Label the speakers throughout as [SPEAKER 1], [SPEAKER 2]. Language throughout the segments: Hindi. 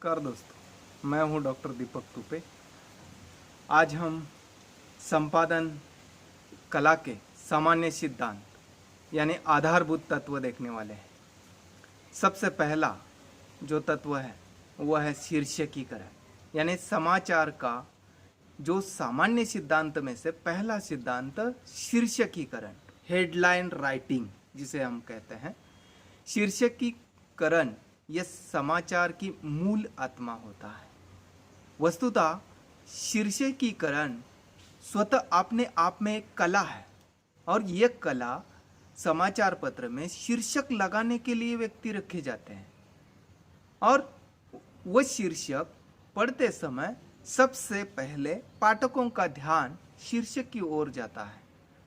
[SPEAKER 1] नमस्कार दोस्तों, मैं हूं डॉक्टर दीपक तुपे। आज हम संपादन कला के सामान्य सिद्धांत यानी आधारभूत तत्व देखने वाले हैं। सबसे पहला जो तत्व है वह है शीर्षकीकरण, यानी समाचार का जो सामान्य सिद्धांत में से पहला सिद्धांत शीर्षकीकरण, हेडलाइन राइटिंग जिसे हम कहते हैं। शीर्षकीकरण यह समाचार की मूल आत्मा होता है। वस्तुतः शीर्षकीकरण स्वतः अपने आप में एक कला है और यह कला समाचार पत्र में शीर्षक लगाने के लिए व्यक्ति रखे जाते हैं और वह शीर्षक पढ़ते समय सबसे पहले पाठकों का ध्यान शीर्षक की ओर जाता है।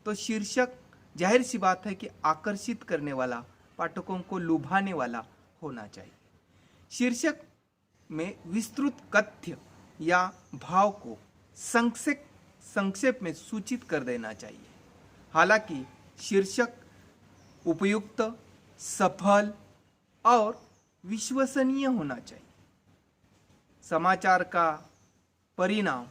[SPEAKER 1] तो शीर्षक जाहिर सी बात है कि आकर्षित करने वाला, पाठकों को लुभाने वाला होना चाहिए। शीर्षक में विस्तृत कथ्य या भाव को संक्षेप में सूचित कर देना चाहिए। हालांकि शीर्षक उपयुक्त, सफल और विश्वसनीय होना चाहिए। समाचार का परिणाम,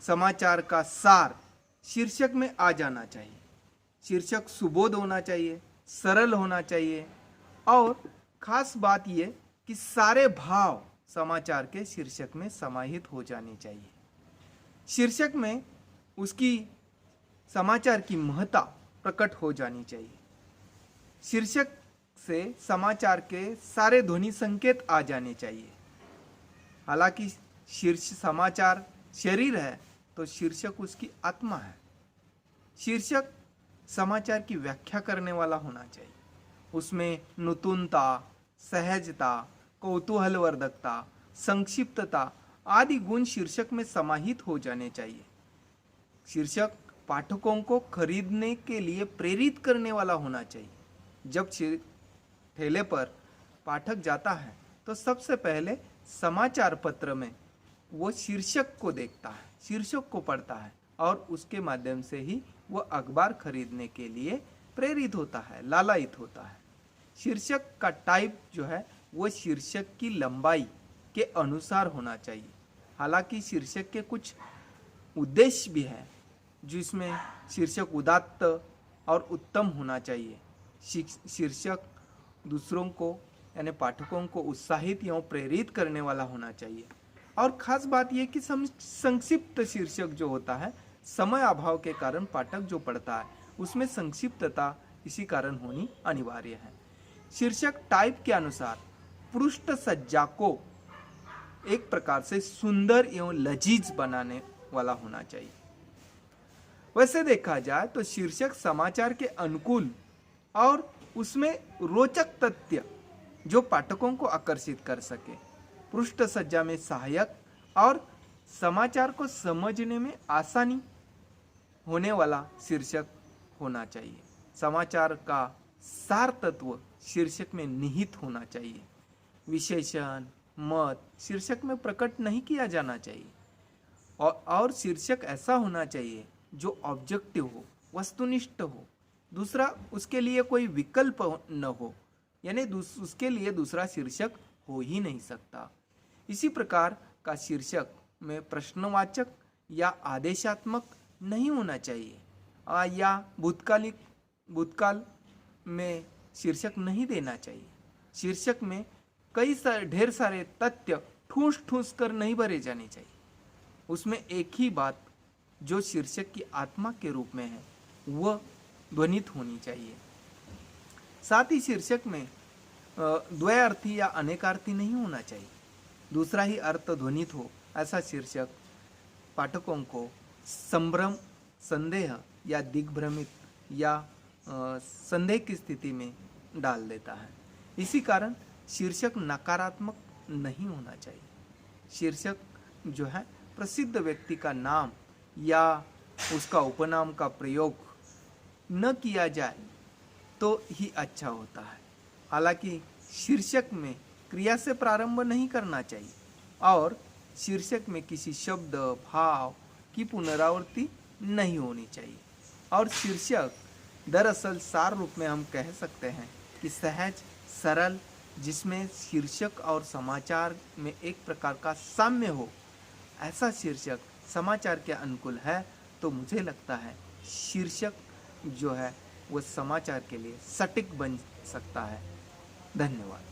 [SPEAKER 1] समाचार का सार शीर्षक में आ जाना चाहिए। शीर्षक सुबोध होना चाहिए, सरल होना चाहिए और खास बात यह कि सारे भाव समाचार के शीर्षक में समाहित हो जाने चाहिए। शीर्षक में उसकी समाचार की महत्ता प्रकट हो जानी चाहिए। शीर्षक से समाचार के सारे ध्वनि संकेत आ जाने चाहिए। हालांकि शीर्ष समाचार शरीर है तो शीर्षक उसकी आत्मा है। शीर्षक समाचार की व्याख्या करने वाला होना चाहिए। उसमें नूतनता, सहजता, कौतूहलवर्धकता, संक्षिप्तता आदि गुण शीर्षक में समाहित हो जाने चाहिए। शीर्षक पाठकों को खरीदने के लिए प्रेरित करने वाला होना चाहिए। जब ठेले पर पाठक जाता है तो सबसे पहले समाचार पत्र में वो शीर्षक को देखता है, शीर्षक को पढ़ता है और उसके माध्यम से ही वह अखबार खरीदने के लिए प्रेरित होता है, लालायित होता है। शीर्षक का टाइप जो है वो शीर्षक की लंबाई के अनुसार होना चाहिए। हालांकि शीर्षक के कुछ उद्देश्य भी है जिसमें शीर्षक उदात्त और उत्तम होना चाहिए। शीर्षक दूसरों को यानी पाठकों को उत्साहित या प्रेरित करने वाला होना चाहिए। और खास बात यह कि संक्षिप्त शीर्षक जो होता है, समय अभाव के कारण पाठक जो पढ़ता है उसमें संक्षिप्तता इसी कारण होनी अनिवार्य है। शीर्षक टाइप के अनुसार पृष्ठ सज्जा को एक प्रकार से सुंदर एवं लजीज बनाने वाला होना चाहिए। वैसे देखा जाए तो शीर्षक समाचार के अनुकूल और उसमें रोचक तथ्य जो पाठकों को आकर्षित कर सके, पृष्ठ सज्जा में सहायक और समाचार को समझने में आसानी होने वाला शीर्षक होना चाहिए। समाचार का सार तत्व शीर्षक में निहित होना चाहिए। विशेषण, मत शीर्षक में प्रकट नहीं किया जाना चाहिए और शीर्षक ऐसा होना चाहिए जो ऑब्जेक्टिव हो, वस्तुनिष्ठ हो। दूसरा, उसके लिए कोई विकल्प न हो, यानी उसके लिए दूसरा शीर्षक हो ही नहीं सकता। इसी प्रकार का शीर्षक में प्रश्नवाचक या आदेशात्मक नहीं होना चाहिए या भूतकाल में शीर्षक नहीं देना चाहिए। शीर्षक में ढेर सारे तथ्य ठूस कर नहीं भरे जाने चाहिए। उसमें एक ही बात जो शीर्षक की आत्मा के रूप में है वह ध्वनित होनी चाहिए। साथ ही शीर्षक में द्वयार्थी या अनेकार्थी नहीं होना चाहिए। दूसरा ही अर्थ ध्वनित हो ऐसा शीर्षक पाठकों को संभ्रम, संदेह या दिग्भ्रमित या संदेह की स्थिति में डाल देता है। इसी कारण शीर्षक नकारात्मक नहीं होना चाहिए। शीर्षक जो है प्रसिद्ध व्यक्ति का नाम या उसका उपनाम का प्रयोग न किया जाए तो ही अच्छा होता है। हालांकि शीर्षक में क्रिया से प्रारंभ नहीं करना चाहिए और शीर्षक में किसी शब्द, भाव की पुनरावृत्ति नहीं होनी चाहिए। और शीर्षक दरअसल सार रूप में हम कह सकते हैं कि सहज, सरल जिसमें शीर्षक और समाचार में एक प्रकार का साम्य हो, ऐसा शीर्षक समाचार के अनुकूल है, तो मुझे लगता है शीर्षक जो है वो समाचार के लिए सटीक बन सकता है। धन्यवाद।